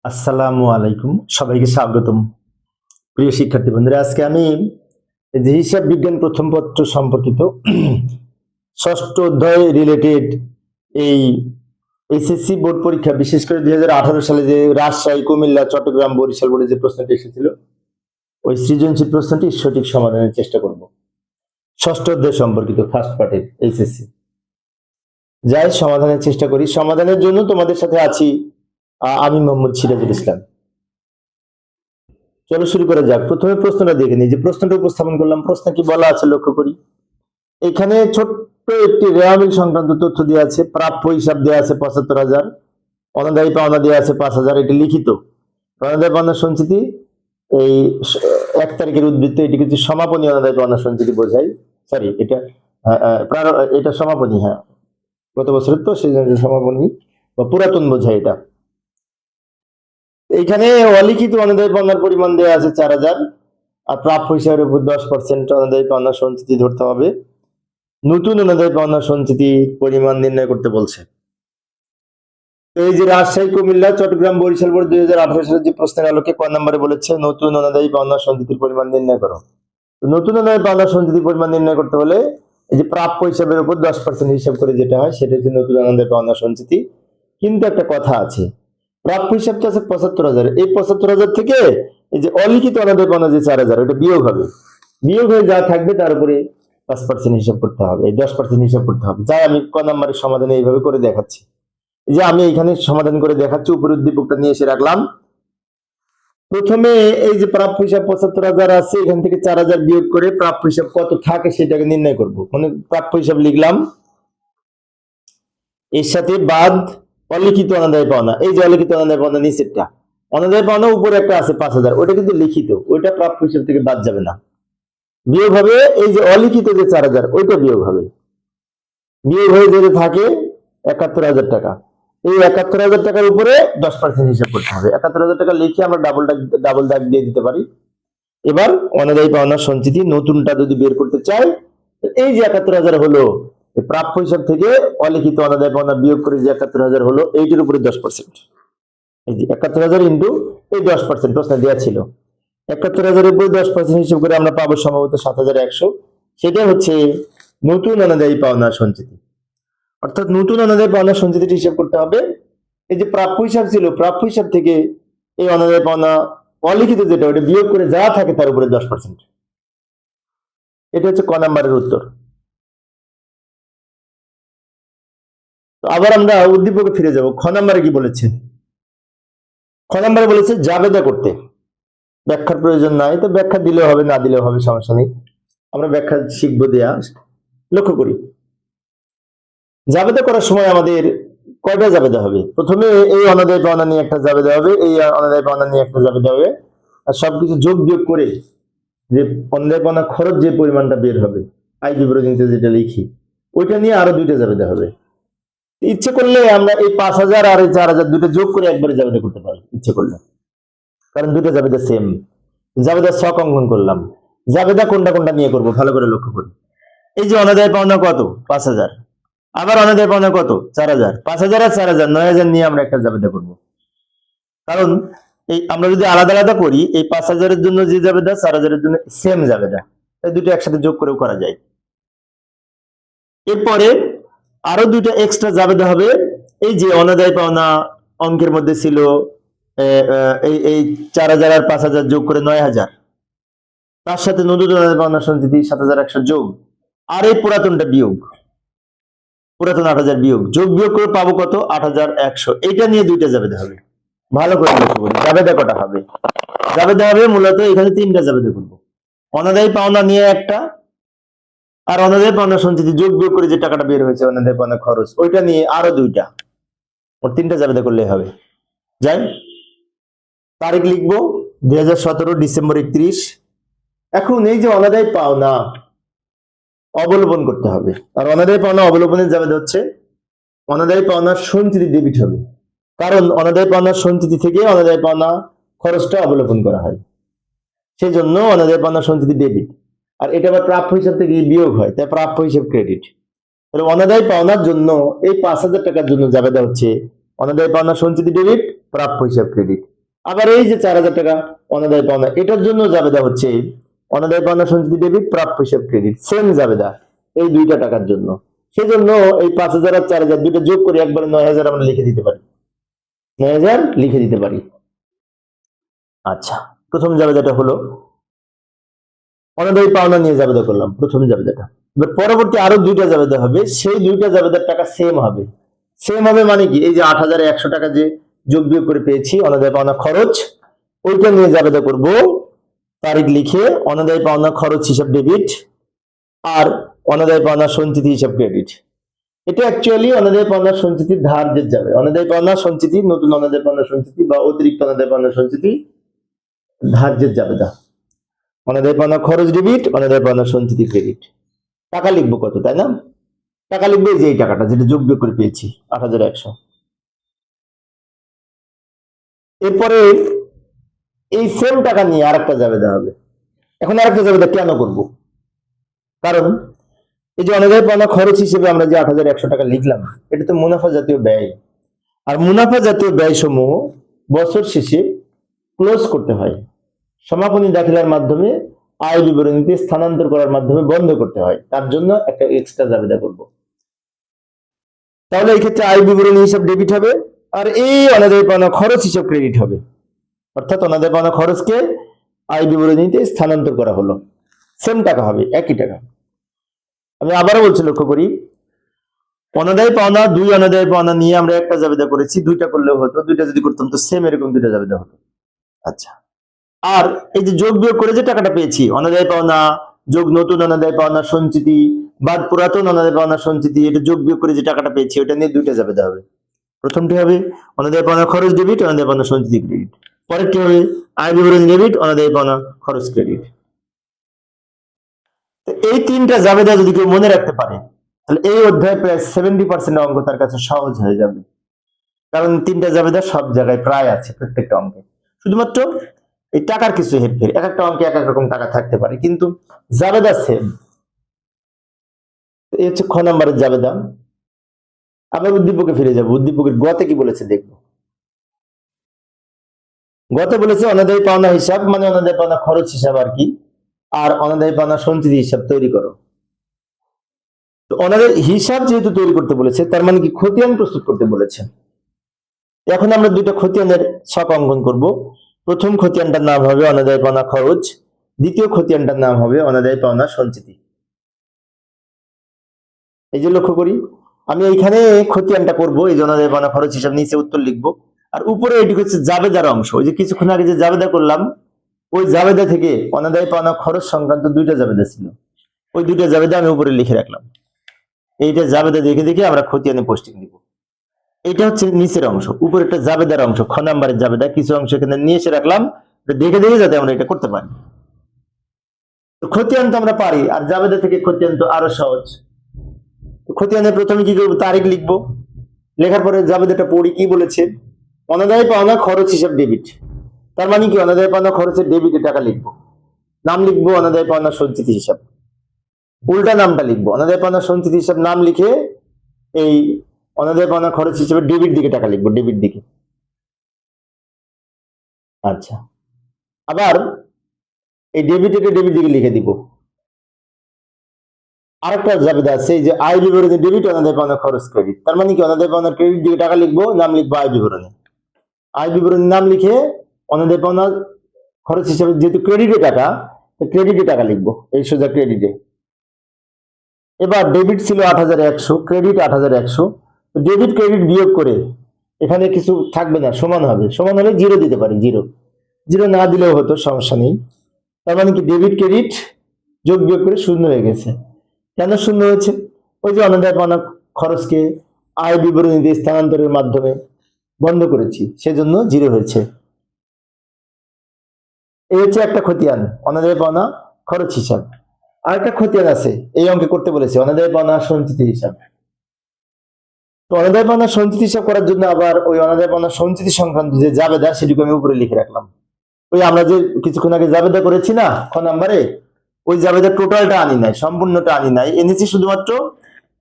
আসসালামু আলাইকুম, সবাইকে স্বাগতম। প্রিয় শিক্ষার্থী বন্ধুরা, আজকে আমি যে হিসাব বিজ্ঞান প্রথম পত্র সম্পর্কিত ষষ্ঠ অধ্যায় রিলেটেড এই এসএসসি বোর্ড পরীক্ষা, বিশেষ করে 2018 সালে যে রাজশাহী, কুমিল্লা, চট্টগ্রাম, বরিশাল বোর্ডে যে প্রশ্নটি এসেছিল, ওই সৃজনশীল প্রশ্নটি সঠিক সমাধানের চেষ্টা করব। ষষ্ঠ অধ্যায় সম্পর্কিত ফার্স্ট পার্টের এসএসসি যাই সমাধানের চেষ্টা করি। সমাধানের জন্য তোমাদের সাথে আছি আমি মোহাম্মদ সিরাজুল ইসলাম। চলো শুরু করা যাক। প্রথমে প্রশ্নটা দেখে নিই, যে প্রশ্নটা উপস্থাপন করলাম। প্রশ্ন কি বলা আছে লক্ষ্য করি। এখানে ছোট্ট একটি রেওয়া মিল সংক্রান্ত তথ্য দেওয়া আছে। প্রাপ্য হিসাব দেওয়া আছে ৭৫,০০০, অনাদায়ী পাওনা দেওয়া আছে ৫,০০০। এটি লিখিত। অনাদায়ী পাওনা সঞ্চিতি এই ১ তারিখের উদ্বৃত্ত, এটি কিছু সমাপনী অনাদায়ী পাওনা সঞ্চিতি বোঝায়। সরি, এটা সমাপনী, হ্যাঁ, গত বছরের তো, সেই জন্য সমাপনী বা পুরাতন বোঝায় এটা। এইখানে অলিখিত অনাদায়ী পাওনার পরিমাণ দেওয়া আছে ৪,০০০, আর প্রাপ্য হিসাবের উপর 10% অনাদায়ী পাওনা সঞ্চিতি ধরতে হবে। নতুন অনাদায়ী পাওনা সঞ্চিতি পরিমাণ নির্ণয় করতে বলছে। এই যে রাজশাহী, কুমিল্লা, চট্টগ্রাম, বরিশাল বোর্ড 2018 সালের যে প্রশ্নের আলোকে ক নম্বরে বলেছে নতুন অনাদায়ী পাওনা সঞ্চিতির পরিমাণ নির্ণয় করো। নতুন অনাদায়ী পাওনা সঞ্চিতির পরিমাণ নির্ণয় করতে হলে এই যে প্রাপ্য হিসাবের উপর 10% হিসাব করে যেটা হয়, সেটা হচ্ছে নতুন অনাদায়ী পাওনা সঞ্চিতি। কিন্তু একটা কথা আছে, প্রাপ্য হিসাবটা আছে ৭৫,০০০। এই ৭৫,০০০ থেকে এই যে অলিখিত অনাদায়ী পাওনা যে ৪,০০০, ওটা বিয়োগ হবে। বিয়োগ হয়ে যা থাকবে তার উপরে ৫% হিসাব করতে হবে, এই 10% হিসাব করতে হবে। যাই আমি ক নম্বরের সমাধানে এইভাবে করে দেখাচ্ছি। যে আমি এখানে সমাধান করে দেখাচ্ছি, উপরের উদ্দীপকটা নিয়ে এসে রাখলাম। প্রথমে এই যে প্রাপ্য হিসাব ৭৫,০০০ আছে, এখান থেকে ৪,০০০ বিয়োগ করে প্রাপ্য হিসাব কত থাকে সেটাকে নির্ণয় করব। মানে প্রাপ্য হিসাব লিখলাম, এর সাথে বাদ অলিখিত অনাদায়ী পাওনা। এই যে অলিখিত অনাদায়ী পাওনা নিচেরটা, অনাদায়ী পাওনা উপরে একটা আছে ৫,০০০, ওটা কিন্তু লিখিত, ওইটা প্রাপ্য হিসাব থেকে বাদ যাবে না। বিয়োগ হবে এই যে অলিখিত যে ৪,০০০, ওইটা বিয়োগ হবে। বিয়োগ হয়ে যেতে থাকে ৭১,০০০ টাকা। এই ৭১,০০০ টাকার উপরে 10% হিসাব করতে হবে। ৭১,০০০ টাকা লিখে আমরা ডাবল দাগ দিয়ে দিতে পারি। এবার অনাদায়ী পাওনা সঞ্চিতি নতুনটা যদি বের করতে চাই, এই যে ৭১,০০০ হলো, প্রাপ্য হিসাব থেকে অলিখিত অনাদায়ী পাওনা বিয়োগ করে যে ৭১,০০০ হলো, এইটির উপরে 10%। এই যে ৭১,০০০ ইন্টু এই 10% প্রশ্ন দেওয়া ছিল। ৭১,০০০ উপরে 10% হিসাব করে আমরা পাবো সম্ভবত ৭,১০০। সেটা হচ্ছে নতুন অনাদায়ী পাওনা সঞ্চিতি। অর্থাৎ নতুন অনাদায়ী পাওনা সঞ্চিতিটি হিসাব করতে হবে। এই যে প্রাপ্য হিসাব ছিল, প্রাপ্য হিসাব থেকে এই অনাদায়ী পাওনা অলিখিত যেটা, ওটা বিয়োগ করে যা থাকে তার উপরে 10%। এটা হচ্ছে ক নাম্বারের উত্তর। আবার আমরা উদ্দীপকে ফিরে যাব। খ নাম্বারে কি বলেছে? খ নাম্বারে বলেছে জাবেদা করতে। ব্যাখ্যার প্রয়োজন নাই, তো ব্যাখ্যা দিলেও হবে, না দিলেও হবে, সমস্যা নেই। আমরা ব্যাখ্যা শিখবো দেয়া। লক্ষ্য করি, জাবেদা করার সময় আমাদের কয়টা জাবেদা হবে? প্রথমে এই অনাদায়ী পাওনা নিয়ে একটা জাবেদা হবে, এই অনাদায়ী পাওনা নিয়ে একটা জাবেদা হবে, আর সবকিছু যোগ বিয়োগ করে যে অনাদায়ী পাওনা খরচ যে পরিমাণটা বের হবে, আয় বিবরণীতে যেটা লিখি, ওইটা নিয়ে আরো দুইটা জাবেদা হবে। ইচ্ছে করলে আমরা এই ৫,০০০ আর এই ৪,০০০ দুটো যোগ করে একবারে জাবেদা করতে পারি, ইচ্ছে করলে, কারণ দুটো জাবেদা সেম। জাবেদা ছক অঙ্কন করলাম। জাবেদা কোনটা কোনটা নিয়ে করব ভালো করে লক্ষ্য করি। এই যে অনাদায়ী পাওনা কত? ৫,০০০। আবার অনাদায়ী পাওনা কত? ৪,০০০। ৫,০০০ আর ৪,০০০, ৯,০০০ নিয়ে আমরা একটা জাবেদা করব। কারণ এই আমরা যদি আলাদা আলাদা করি, এই ৫,০০০ এর জন্য যে জাবেদা, ৪,০০০ এর জন্য সেম জাবেদা, এই দুটো একসাথে যোগ করেও করা যায়। এরপরে আরো দুইটা এক্সট্রা জাবেদা হবে। এই যে অনাদায়ী পাওনা অঙ্কের মধ্যে ছিল এই ৪,০০০ আর ৫,০০০ যোগ করে ৯,০০০, তার সাথে নতুন অনাদায়ী পাওনা সঞ্চিতি ৭,১০০ যোগ, আর এই পুরাতনটা বিয়োগ, পুরাতন ৮,০০০ বিয়োগ, যোগ বিয়োগ করে পাবো কত? ৮,১০০। এইটা নিয়ে দুইটা জাবেদা হবে। ভালো করে লক্ষ্য করি, জাবেদা কটা হবে? জাবেদা হবে মূলত এখানে তিনটা জাবেদা করবো। অনাদায়ী পাওনা নিয়ে একটা, আর অনাদায়ী পাওনা সঞ্চিতি যোগ বিয়োগ করে যে টাকাটা বের হয়েছে অনাদায়ী পাওনা খরচ, ওইটা নিয়ে আরো দুইটা, ওর তিনটা জাবেদা করলে হবে। যাই, তারিখ লিখবো 2017 ডিসেম্বর 31। এখন এই যে অনাদায়ী পাওনা অবলোপন করতে হবে, আর অনাদায়ী পাওনা অবলোপনের জাবেদা হচ্ছে অনাদায়ী পাওনার সঞ্চিতি ডেবিট হবে, কারণ অনাদায়ী পাওনার সঞ্চিতি থেকে অনাদায়ী পাওনা খরচটা অবলোপন করা হয়, সেই জন্য অনাদায়ী পাওনা সঞ্চিতি ডেবিট। আর এটা আবার প্রাপ্য হিসাব থেকে বিয়োগ হয়, তাই প্রাপ্য হিসাব ক্রেডিট। তাহলে অনাদায়ী পাওনার জন্য এই ৫,০০০ টাকার জন্য জাবেদা হচ্ছে অনাদায়ী পাওনা সঞ্চিতি ডেবিট, প্রাপ্য হিসাব ক্রেডিট। আবার এই যে 4,000 টাকা অনাদায় পাওনা, এটার জন্য জাবেদা হচ্ছে অনাদায় পাওনা সঞ্চিতি ডেবিট, প্রাপ্য হিসাব ক্রেডিট, সেম জাবেদা এই দুইটা টাকার জন্য। সেজন্য এই 5,000 আর 4,000 দুইটা যোগ করে একবারে 9,000 আমরা লিখে দিতে পারি, 9,000 লিখে দিতে পারি। আচ্ছা, প্রথম জাবেদাটা হলো অনাদায়ী পাওনা নিয়ে জাবেদা করলাম, প্রথম জাবেদাটা। এবার পরবর্তী আরো দুইটা জাবেদা হবে, সেই দুইটা জাবেদার টাকা সেম হবে। সেম হবে মানে কি, এই যে 8,100 টাকা যে যোগ বিয়োগ করে পেয়েছি অনাদায়ী পাওনা খরচ, ওইটা নিয়ে জাবেদা করব, তারিখ লিখে অনাদায়ী পাওনা খরচ হিসাব ডেবিট আর অনাদায়ী পাওনা সঞ্চিতি হিসাব ক্রেডিট। এটা অ্যাকচুয়ালি অনাদায়ী পাওনা সঞ্চিতির ধার্যের যাবে, অনাদায়ী পাওনা সঞ্চিতি, নতুন অনাদায়ী পাওনা সঞ্চিতি বা অতিরিক্ত অনাদায়ী পাওনা সঞ্চিতি ধার্যের জাবেদা। অনাদায়ী পাওনা খরচ ডেবিট, অনাদায়ী পাওনা সঞ্চিতি ক্রেডিট। টাকা লিখবো কত, তাই না? টাকা লিখবো এই যে এই টাকাটা যেটা যোগ বিয়োগ করে পেয়েছি 8,100। এরপরে এই সেম টাকা নিয়ে আরেকটা জাবেদা হবে। এখন আরেকটা জাবেদা কেন করব? কারণ এই যে অনাদায়ী পাওনা খরচ হিসেবে আমরা যে 8,100 টাকা লিখলাম, এটা তো মুনাফা জাতীয় ব্যয়, আর মুনাফা জাতীয় ব্যয় সমূহ বছর শেষে ক্লোজ করতে হয়, সমাপনী দাখিলার মাধ্যমে আয় বিবরণীতে স্থানান্তর করার মাধ্যমে বন্ধ করতে হয়। তার জন্য একটা এক্সট্রা জাবেদা করব। তাহলে এই ক্ষেত্রে আয় বিবরণী হিসাব ডেবিট হবে, আর এই অনাদায়ী পাওনা খরচ হিসাব ক্রেডিট হবে। অর্থাৎ অনাদায়ী পাওনা খরচকে আয় বিবরণীতে স্থানান্তর করা হলো, সেম টাকা হবে, একই টাকা। আমি আবারও বলছি, লক্ষ্য করি, অনাদায়ী পাওনা, দুই অনাদায়ী পাওনা নিয়ে আমরা একটা জাবেদা করেছি, দুইটা করলেও হতো, দুইটা যদি করতাম তো সেম এরকম দুইটা জাবেদা হতো। আচ্ছা, আর এই যে যোগ বিয়োগ করে যে টাকাটা পেয়েছি, অনাদায়ী পাওনা যোগ নতুন অনাদায়ী পাওনা সঞ্চিতি বাদ পুরাতন অনাদায়ী পাওনা সঞ্চিতি, এটা যোগ বিয়োগ করে যে টাকাটা পেয়েছি ওটা নিয়ে দুইটা জাবেদা হবে। প্রথমটি হবে অনাদায়ী পাওনা খরচ ডেবিট, অনাদায়ী পাওনা সঞ্চিতি ক্রেডিট। পরেরটি হবে আয় বিবরণী ডেবিট, অনাদায়ী পাওনা খরচ ক্রেডিট। এই তিনটা জাবেদা যদি কেউ মনে রাখতে পারে, তাহলে এই অধ্যায় প্রায় 70% অঙ্ক তার কাছে সহজ হয়ে যাবে। কারণ তিনটা জাবেদা সব জায়গায় প্রায় আছে প্রত্যেকটা অঙ্কে। শুধুমাত্র এই টাকার কিছু হেরফের, এক একটা অঙ্কে এক এক রকম টাকা থাকতে পারে, কিন্তু জাবেদা সেম। এই হচ্ছে খ নম্বরের জাবেদা। আবার উদ্দীপকে ফিরে যাব, উদ্দীপকের গতে কি বলেছে দেখবো। গতে বলেছে অনাদায়ী পাওনা হিসাব, মানে অনাদায়ী পাওনা খরচ হিসাব আর কি, আর অনাদায়ী পাওনা সঞ্চিতি হিসাব তৈরি করো। তো অনাদায়ী হিসাব যেহেতু তৈরি করতে বলেছে, তার মানে কি খতিয়ান প্রস্তুত করতে বলেছে। এখন আমরা দুইটা খতিয়ানের ছক অঙ্কন করব। প্রথম খতিয়ানটার নাম হবে অনাদায়ী পাওনা খরচ, দ্বিতীয় খতিয়ানটার নাম হবে অনাদায়ী পাওনা সঞ্চিতি। এই যে লক্ষ্য করি, আমি এইখানে খতিয়ানটা করব, এই যে অনাদায়ী পাওনা খরচ হিসাব, নিচে উত্তর লিখবো, আর উপরে এটি হচ্ছে জাবেদার অংশ। ওই যে কিছুক্ষণ আগে যে জাবেদা করলাম, ওই জাবেদা থেকে অনাদায়ী পাওনা খরচ সংক্রান্ত দুইটা জাবেদা ছিল, ওই দুইটা জাবেদা আমি উপরে লিখে রাখলাম। এইটা জাবেদা দেখে দেখে আমরা খতিয়ানে পোস্টিং দিব। এটা হচ্ছে নিচের অংশ, উপরে একটা জাবেদার অংশ, খ নাম্বারের জাবেদা, কিছু অংশ এখানে নিয়ে এসে রাখলাম দেখে দেখে যাতে আমরা এটা করতে পারি। খতিয়ান তো আমরা পারি, আর জাবেদা থেকে খতিয়ান তো আরো সহজ। খতিয়ানে প্রথমে কি করবো, তারিখ লিখবো, লেখার পরে জাবেদাটা পড়ি, কি বলেছে, অনাদায়ী পাওনা খরচ হিসাব ডেবিট। তার মানে কি অনাদায়ী পাওনা খরচের ডেবিটে টাকা লিখবো, নাম লিখবো অনাদায়ী পাওনা সঞ্চিতি হিসাব, উল্টা নামটা লিখবো অনাদায়ী পাওনা সঞ্চিতি হিসাব, নাম লিখে এই অনাদায়ী পাওনা খরচ হিসেবে ডেবিট দিকে টাকা লিখবো, ডেবিট দিকে। আচ্ছা, আবার এই ডেবিট দিকে লিখে দিব। আরেকটা জাবেদা আছে, এই যে আয় বিবরণী ডেবিট, অনাদায়ী পাওনা খরচ ক্রেডিট। তার মানে কি অনাদায়ী পাওনা ক্রেডিট দিকে টাকা লিখবো, নাম লিখবো আয় বিবরণী, আয় বিবরণী নাম লিখে অনাদায়ী পাওনা খরচ হিসেবে যেহেতু ক্রেডিটে টাকা, ক্রেডিটে টাকা লিখবো, এই সোজা ক্রেডিটে। এবার ডেবিট ছিল 8,100, ক্রেডিট 8,100, ডেবিট ক্রেডিট বিয়োগ করে এখানে কিছু থাকবে না, সমান হবে, সমান হলে জিরো দিতে পারি, জিরো, জিরো না দিলেও হতো, সমস্যা নেই। তার মানে কি ডেবিট ক্রেডিট যোগ বিয়োগ করে শূন্য হয়ে গেছে। কেন শূন্য হয়েছে? ওই যে অনাদায় পাওনা খরচকে আয় বিবরণীতে স্থানান্তরের মাধ্যমে বন্ধ করেছি, সেজন্য জিরো হয়েছে। এই হচ্ছে একটা খতিয়ান, অনাদায় পাওনা খরচ হিসাব। আর একটা খতিয়ান আছে, এই অঙ্কে করতে বলেছে, অনাদায় পাওনা সঞ্চিতি হিসাব। তো অনাদায় পাওনা সঞ্চিতি হিসাব করার জন্য আবার ওই অনাদায় পাওনা সঞ্চিতি সংক্রান্ত যে জাবেদা, সেটুকু আমি উপরে লিখে রাখলাম। ওই আমরা যে কিছুক্ষণ আগে জাবেদা করেছি না খ নাম্বারে, ওই জাবেদা টোটালটা আনি নাই, সম্পূর্ণটা আনি নাই, এনেছি শুধুমাত্র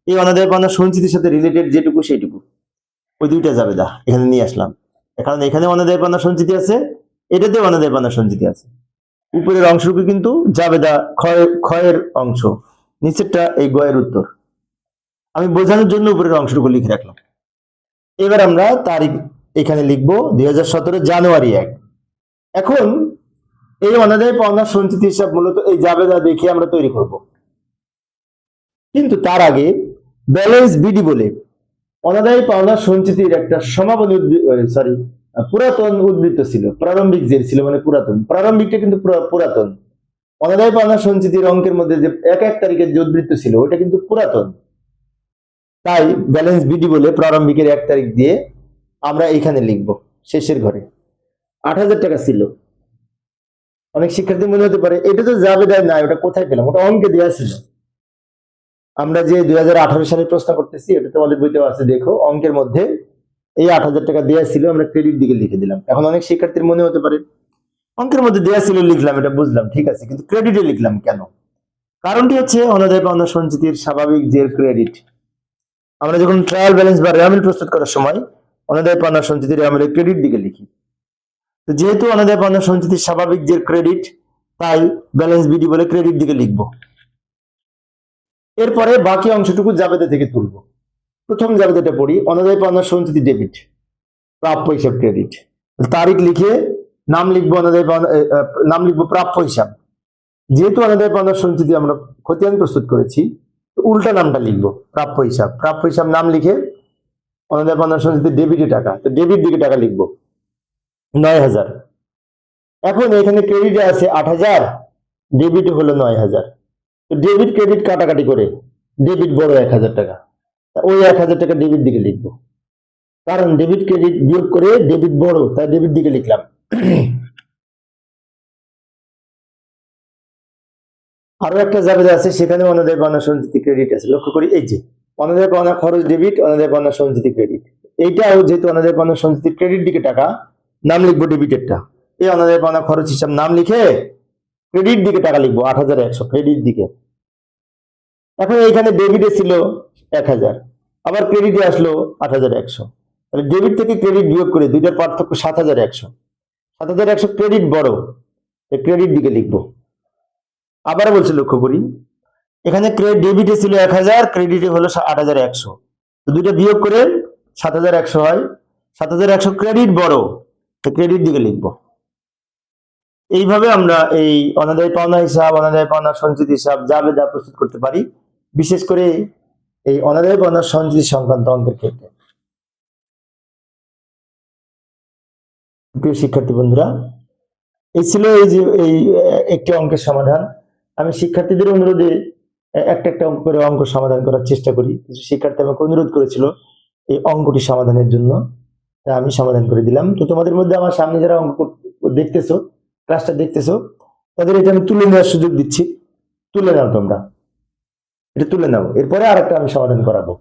এই অনাদায় পাওনা সঞ্চিতির সাথে রিলেটেড যেটুকু সেইটুকু, ওই দুইটা জাবেদা এখানে নিয়ে আসলাম। কারণ এখানে অনাদায় পাওনা সঞ্চিতি আছে, এটাতে অনাদায় পাওনা সঞ্চিতি আছে। উপরের অংশটুকু কিন্তু জাবেদা ক্ষয়ের অংশ, নিচেরটা এই গয়ের উত্তর। আমি বোঝানোর জন্য উপরের অংশটুকু লিখে রাখলাম। এবার আমরা তারিখ এখানে লিখবো 2017 জানুয়ারি 1। এখন এই অনাদায় পাওনা সঞ্চিতি হিসাব মূলত এই জাবেদা দেখে আমরা তৈরি করব, কিন্তু তার আগে ব্যালেন্স বিডি বলে অনাদায় পাওনা সঞ্চিতির একটা সমাপনী পুরাতন উদ্বৃত্ত ছিল, প্রারম্ভিক জের ছিল, মানে পুরাতন। প্রারম্ভিকটা কিন্তু পুরাতন। অনাদায় পাওনা সঞ্চিতির অঙ্কের মধ্যে যে 1 তারিখের যে উদ্বৃত্ত ছিল ওটা কিন্তু পুরাতন। তাই ব্যালেন্স বিডি বলে প্রারম্ভিকের 1 তারিখ দিয়ে আমরা এখানে লিখব শেষের ঘরে। 8,000 টাকা ছিল। অনেক শিক্ষার্থী মনে হতে পারে এটা তো জাবেদায় নাই, ওটা কোথায় পেলাম? ওটা অঙ্কে দেওয়া ছিল। আমরা যে 2018 সালে প্রশ্ন করতেছি এটা তোমাদের বইতেও আছে, দেখো অঙ্কের মধ্যে এই 8,000 টাকা দেওয়া ছিল, আমরা ক্রেডিট দিকে লিখে দিলাম। এখন অনেক শিক্ষার্থীর মনে হতে পারে অঙ্কের মধ্যে দেওয়া ছিল লিখলাম, এটা বুঝলাম, ঠিক আছে, কিন্তু ক্রেডিটে লিখলাম কেন? কারণটি হচ্ছে অনাদায় পাওনা সঞ্চিতির স্বাভাবিক জের ক্রেডিট। আমরা যখন ট্রায়াল ব্যালেন্স বা রেয়ামিল প্রস্তুত করার সময় অনাদায় পাওনা সঞ্চিতির রেয়ামিলের ক্রেডিট দিকে লিখি। তো যেহেতু অনাদায় পাওনা সঞ্চিতির স্বাভাবিক জের ক্রেডিট, তাই ব্যালেন্স বিডি বলে ক্রেডিট দিকে লিখবো। এরপরে বাকি অংশটুকু জাবেদা থেকে তুলব। প্রথম জাবেদাটা পড়ি, অনাদায় পাওনা সঞ্চিতি ডেবিট, প্রাপ্য হিসাব ক্রেডিট। তারিখ লিখে নাম লিখবো অনাদায় পাওনা, নাম লিখবো প্রাপ্য হিসাব। যেহেতু অনাদায় পাওনা সঞ্চিতি আমরা খতিয়ান প্রস্তুত করেছি, উল্টা নামটা লিখবো প্রাপ্য হিসাব। প্রাপ্য হিসাব নাম লিখে অনাদায় পাওনা সঞ্চিতি ডেবিটে টাকা, তো ডেবিট দিকে টাকা লিখবো 9,000। এখন এখানে ক্রেডিটে আছে 8,000, ডেবিটে হলো 9,000। তো ডেবিট ক্রেডিট কাটাকাটি করে ডেবিট বড় 1,000 টাকা, ওই 1,000 টাকা ডেবিট দিকে লিখবো। কারণ ডেবিট ক্রেডিট বিয়োগ করে ডেবিট বড়, তাই ডেবিট দিকে লিখলাম। আরো একটা জাবেদা আছে, সেখানে অনাদায় পাওনা সঞ্চিতি ক্রেডিট আছে। লক্ষ্য করি, এই যে অনাদায় পাওনা খরচ ডেবিট, অনাদায় পাওনা সঞ্চিতি ক্রেডিট। এইটাও যেহেতু অনাদায় পাওনা সঞ্চিতি ক্রেডিট দিকে টাকা, নাম লিখবো ডেবিটেরটা। এই অনাদায় পাওনা খরচ হিসাব নাম লিখে ক্রেডিট দিকে টাকা লিখবো 8,100, ক্রেডিট দিকে। এখন এইখানে ডেবিটে ছিল 1,000, আবার ক্রেডিটে আসলো 8,100। তাহলে ডেবিট থেকে ক্রেডিট বিয়োগ করে দুইটার পার্থক্য 7,100। 7,100 ক্রেডিট বড়, ক্রেডিট দিকে লিখবো। আবার বলছি, লক্ষ্য করি, এখানে ডেবিটে ছিল 1,000, ক্রেডিটে হলো 8,100। তো দুইটা বিয়োগ করে 7,100 হয়। 7,100 ক্রেডিট বড়, ক্রেডিট দিকে লিখবো। এইভাবে আমরা এই অনাদায় পাওনা হিসাব, অনাদায় পাওনা সঞ্চিতি হিসাব, জাবেদা প্রস্তুত করতে পারি, বিশেষ করে এই অনাদায় পাওনা সঞ্চিতি সংক্রান্ত অঙ্কের ক্ষেত্রে। প্রিয় শিক্ষার্থী বন্ধুরা, এই ছিল এই একটি অঙ্কের সমাধান। আমি শিক্ষার্থীদের অনুরোধে একটা একটা অঙ্ক করে অঙ্ক সমাধান করার চেষ্টা করি। কিছু শিক্ষার্থী আমাকে অনুরোধ করেছিল এই অঙ্কটি সমাধানের জন্য, তা আমি সমাধান করে দিলাম। তো তোমাদের মধ্যে আমার সামনে যারা অঙ্ক দেখতেছো, ক্লাসটা দেখতেছো, তাদের এটা আমি তুলে নেওয়ার সুযোগ দিচ্ছি। তুলে নাও, তোমরা এটা তুলে নাও, এরপরে আরেকটা আমি সমাধান করাবো।